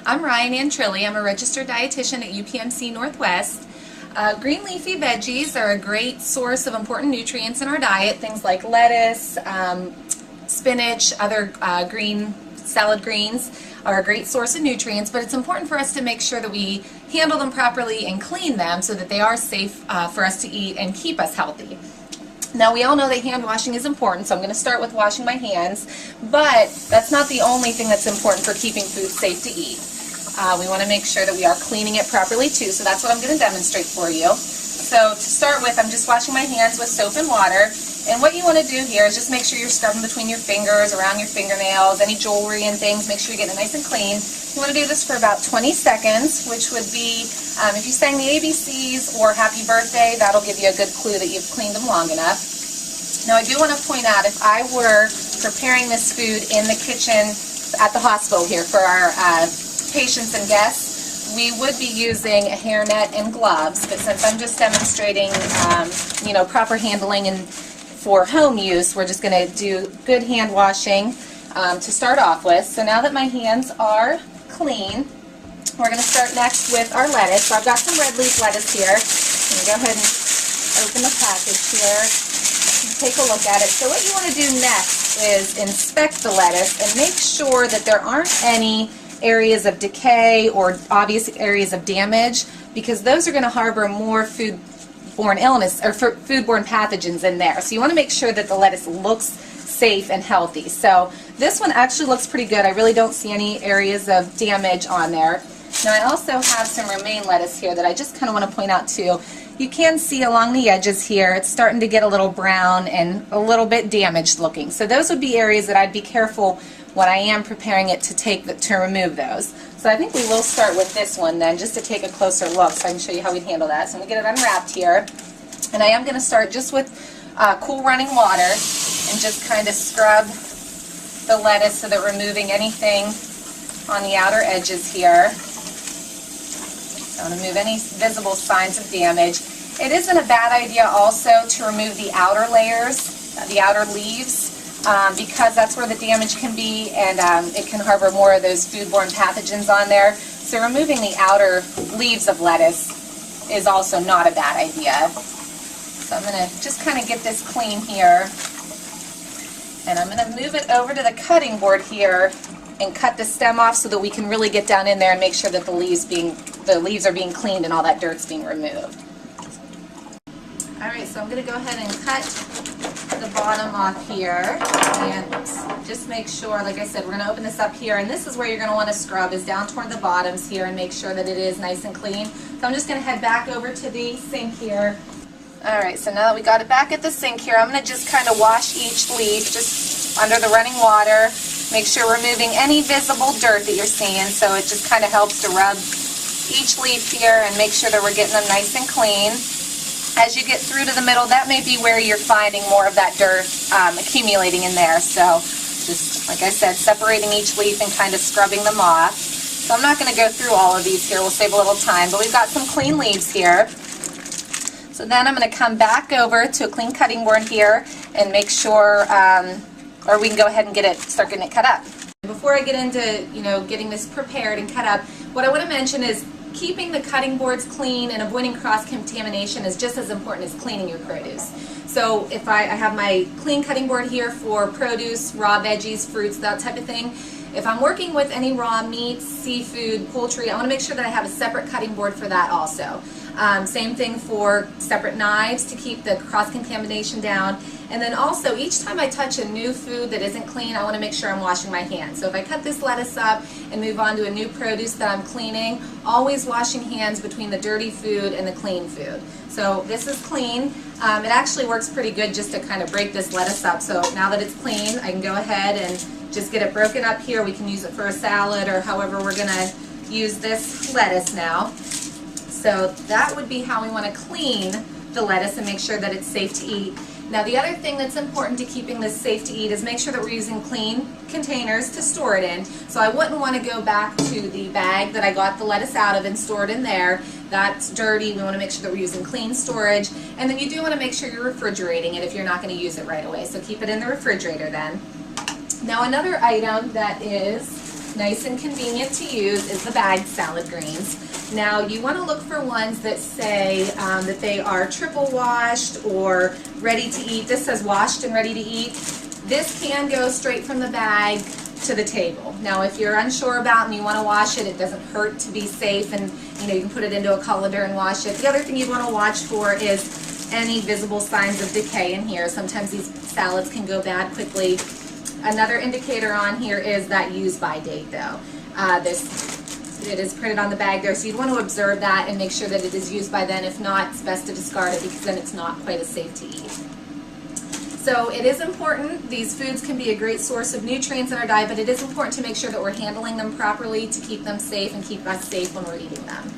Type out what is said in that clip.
I'm Ryan Antrilli. I'm a registered dietitian at UPMC Northwest. Green leafy veggies are a great source of important nutrients in our diet. Things like lettuce, spinach, other green salad greens are a great source of nutrients, but it's important for us to make sure that we handle them properly and clean them so that they are safe for us to eat and keep us healthy. Now, we all know that hand washing is important, so I'm going to start with washing my hands, but that's not the only thing that's important for keeping food safe to eat. We want to make sure that we are cleaning it properly too, so that's what I'm going to demonstrate for you. So to start with, I'm just washing my hands with soap and water, and what you want to do here is just make sure you're scrubbing between your fingers, around your fingernails, any jewelry and things. Make sure you get it nice and clean. You want to do this for about 20 seconds, which would be, if you sang the ABCs or Happy Birthday, that'll give you a good clue that you've cleaned them long enough. Now, I do want to point out, if I were preparing this food in the kitchen at the hospital here for our patients and guests, we would be using a hairnet and gloves, but since I'm just demonstrating, proper handling and for home use, we're just going to do good hand washing to start off with. So now that my hands are clean, we're going to start next with our lettuce. So I've got some red leaf lettuce here. I'm going to go ahead and open the package here and take a look at it. So what you want to do next is inspect the lettuce and make sure that there aren't any areas of decay or obvious areas of damage, because those are going to harbor more foodborne illness or foodborne pathogens in there. So you want to make sure that the lettuce looks safe and healthy. So this one actually looks pretty good. I really don't see any areas of damage on there. Now, I also have some romaine lettuce here that I just kind of want to point out too. You can see along the edges here, it's starting to get a little brown and a little bit damaged looking. So those would be areas that I'd be careful when I am preparing it to remove those. So I think we will start with this one then, just to take a closer look so I can show you how we'd handle that. So I'm going to get it unwrapped here. And I am going to start just with cool running water and just kind of scrub the lettuce so that we're removing anything on the outer edges here. I want to remove any visible signs of damage. It isn't a bad idea also to remove the outer layers, the outer leaves, because that's where the damage can be, and it can harbor more of those foodborne pathogens on there. So removing the outer leaves of lettuce is also not a bad idea. So I'm going to just kind of get this clean here, and I'm going to move it over to the cutting board here and cut the stem off so that we can really get down in there and make sure that the leaves are being cleaned and all that dirt's being removed. Alright, so I'm going to go ahead and cut the bottom off here, and just make sure, like I said, we're going to open this up here, and this is where you're going to want to scrub, is down toward the bottoms here, and make sure that it is nice and clean. So I'm just going to head back over to the sink here. Alright, so now that we got it back at the sink here, I'm going to just kind of wash each leaf just under the running water. Make sure we're removing any visible dirt that you're seeing, so it just kind of helps to rub each leaf here and make sure that we're getting them nice and clean. As you get through to the middle, that may be where you're finding more of that dirt accumulating in there. So just, like I said, separating each leaf and kind of scrubbing them off. So I'm not going to go through all of these here. We'll save a little time, but we've got some clean leaves here. So then I'm going to come back over to a clean cutting board here and make sure, or we can go ahead and start getting it cut up. Before I get into, getting this prepared and cut up, what I want to mention is keeping the cutting boards clean and avoiding cross-contamination is just as important as cleaning your produce. So if I have my clean cutting board here for produce, raw veggies, fruits, that type of thing. If I'm working with any raw meats, seafood, poultry, I want to make sure that I have a separate cutting board for that also. Same thing for separate knives to keep the cross-contamination down. And then also, each time I touch a new food that isn't clean, I want to make sure I'm washing my hands. So if I cut this lettuce up and move on to a new produce that I'm cleaning, always washing hands between the dirty food and the clean food. So this is clean. It actually works pretty good just to kind of break this lettuce up. So now that it's clean, I can go ahead and just get it broken up here. We can use it for a salad or however we're going to use this lettuce now. So that would be how we want to clean the lettuce and make sure that it's safe to eat. Now, the other thing that's important to keeping this safe to eat is make sure that we're using clean containers to store it in. So I wouldn't want to go back to the bag that I got the lettuce out of and store it in there. That's dirty. We want to make sure that we're using clean storage. And then you do want to make sure you're refrigerating it if you're not going to use it right away. So keep it in the refrigerator then. Now, another item that is nice and convenient to use, is the bagged salad greens. Now you want to look for ones that say that they are triple washed or ready to eat. This says washed and ready to eat. This can go straight from the bag to the table. Now if you're unsure about and you want to wash it, it doesn't hurt to be safe, and you can put it into a colander and wash it. The other thing you want to watch for is any visible signs of decay in here. Sometimes these salads can go bad quickly. Another indicator on here is that use by date though. It is printed on the bag there, so you want to observe that and make sure that it is used by then. If not, it's best to discard it because then it's not quite as safe to eat. So it is important. These foods can be a great source of nutrients in our diet, but it is important to make sure that we're handling them properly to keep them safe and keep us safe when we're eating them.